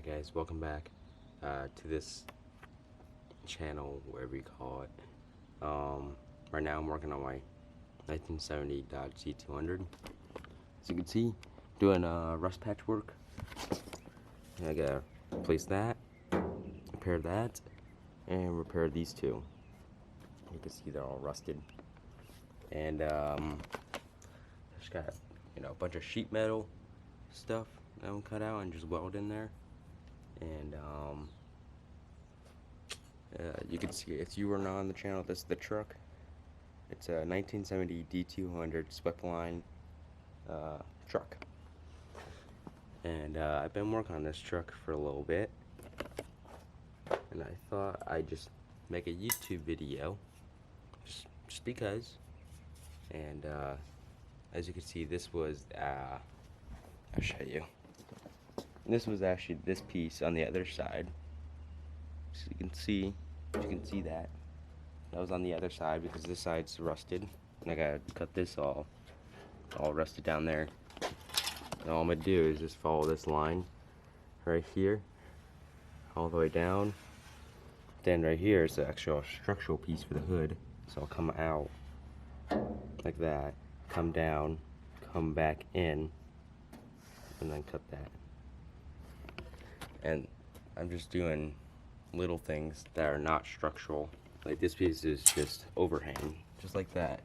Guys, welcome back to this channel, whatever you call it. Right now I'm working on my 1970 Dodge C200. As you can see, doing rust patch work. I gotta replace that, repair that, and repair these two. You can see they're all rusted. And just got a bunch of sheet metal stuff that I'm cut out and just weld in there. And you can see, if you were not on the channel, this is the truck. It's a 1970 D200 sweptline truck. And I've been working on this truck for a little bit, and I thought I'd just make a YouTube video, just because. And as you can see, this was I'll show you. This was actually this piece on the other side. So you can see that was on the other side because this side's rusted, and I gotta cut this all rusted down there. And all I'm gonna do is just follow this line right here, all the way down. Then right here is the actual structural piece for the hood. So I'll come out like that, come down, come back in, and then cut that. And I'm just doing little things that are not structural. Like this piece is just overhang, just like that.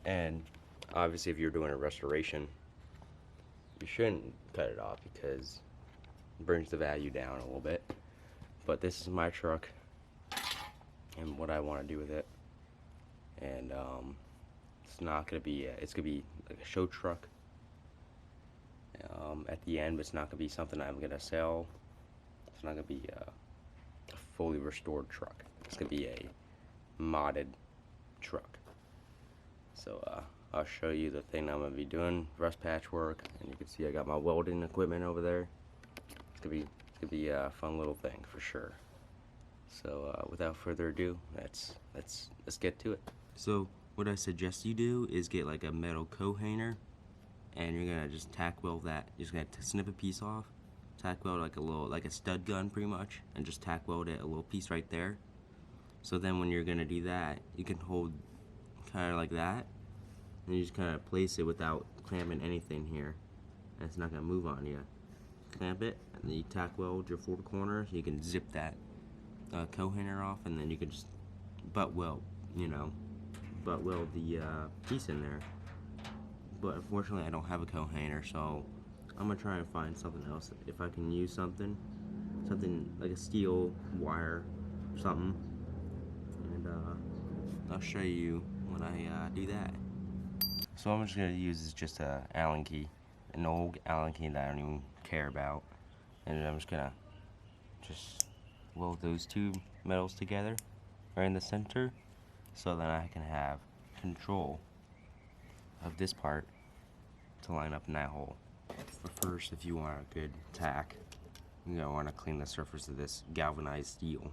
And obviously if you're doing a restoration, you shouldn't cut it off because it brings the value down a little bit. But this is my truck and what I want to do with it. And it's not gonna be it's gonna be like a show truck at the end, but it's not gonna be something I'm gonna sell. It's not gonna be a fully restored truck. It's gonna be a modded truck. So I'll show you the thing I'm gonna be doing, rust patch work, and you can see I got my welding equipment over there. It's gonna be a fun little thing for sure. So without further ado, let's get to it. So what I suggest you do is get like a metal co-hanger, and you're gonna just tack weld that. You're just gonna snip a piece off, tack weld like a stud gun pretty much, and just tack weld it a little piece right there. So then when you're gonna do that, you can hold kind of like that, and you just kind of place it without clamping anything here, and it's not gonna move on you. Clamp it, and then you tack weld your 4 corners. You can zip that co-hanger off, and then you can just butt weld the piece in there. But unfortunately I don't have a co-hanger, so I'm gonna try and find something else. If I can use something like a steel wire or something, and I'll show you when I do that. So I'm just gonna use just a Allen key, an old Allen key that I don't even care about, and I'm just gonna weld those two metals together right in the center, so that I can have control of this part to line up in that hole. But first, if you want a good tack, you're gonna want to clean the surface of this galvanized steel.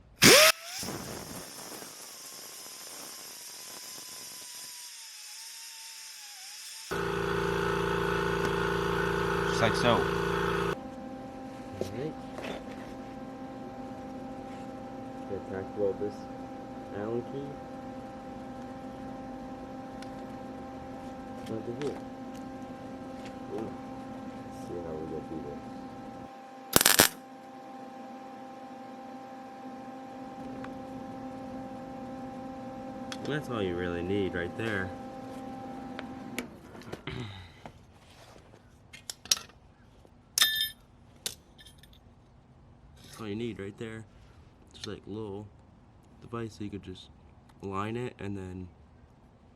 Just like so. Alright. Gonna tack weld this Allen key over here. Let's see how we're gonna do this. That's all you really need right there. That's all you need right there. Just like a little device so you could just line it, and then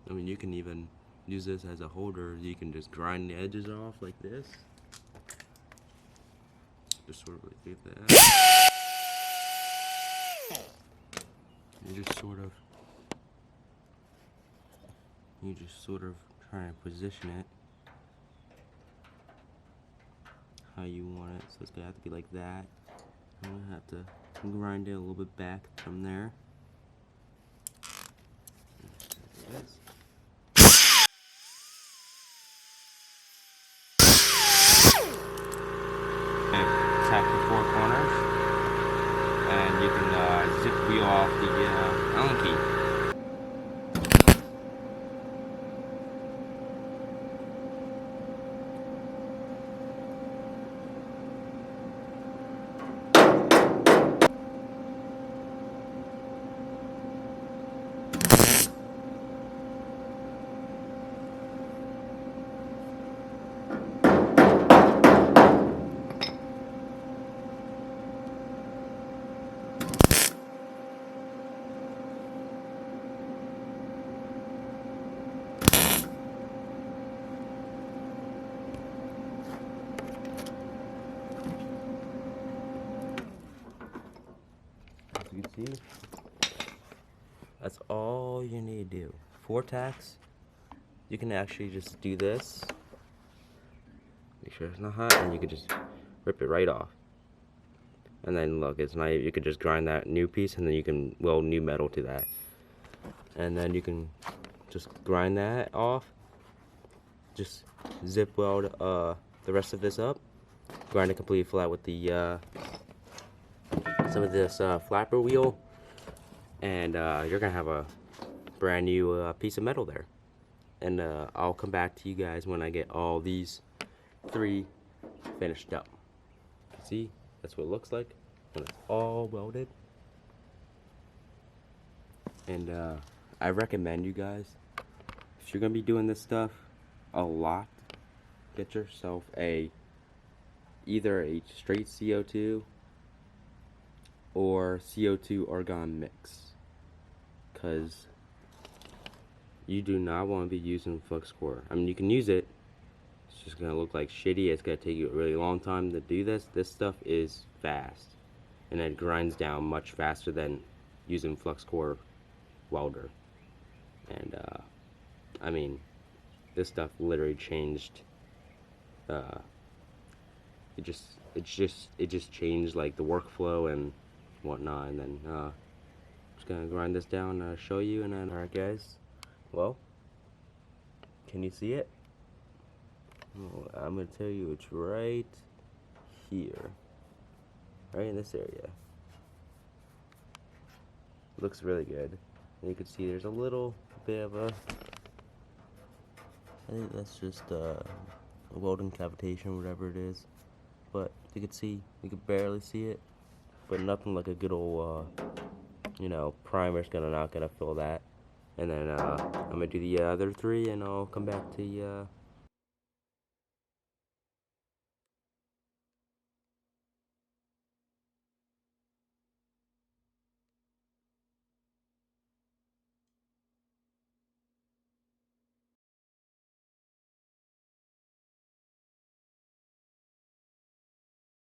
you can even use this as a holder. You can just grind the edges off like this. Just sort of like that. You just sort of try and position it how you want it. So it's gonna have to be like that. I'm gonna have to grind it a little bit back from there. See? That's all you need to do. 4 tacks. You can actually just do this. Make sure it's not hot, and you can just rip it right off. And then look, it's not. You could just grind that new piece, and then you can weld new metal to that. And then you can just grind that off. Just zip weld the rest of this up. Grind it completely flat with the some of this flapper wheel, and you're gonna have a brand new piece of metal there. And I'll come back to you guys when I get all these 3 finished up. See, that's what it looks like when it's all welded. And I recommend you guys, if you're gonna be doing this stuff a lot, get yourself either a straight CO2 or CO2 argon mix, because you do not want to be using flux core. I mean, you can use it, it's just gonna look like shitty. It's gonna take you a really long time to do this. This stuff is fast, and it grinds down much faster than using flux core welder. And I mean, this stuff literally changed. It just changed like the workflow and whatnot. And then just gonna grind this down, show you, and then alright guys. Well, can you see it? Well, I'm gonna tell you it's right here, right in this area. Looks really good. And you can see there's a little bit of a, I think that's just a welding cavitation, whatever it is. But you can see, you can barely see it, but nothing like a good old, you know, primer's not gonna fill that. And then I'm gonna do the other 3, and I'll come back to you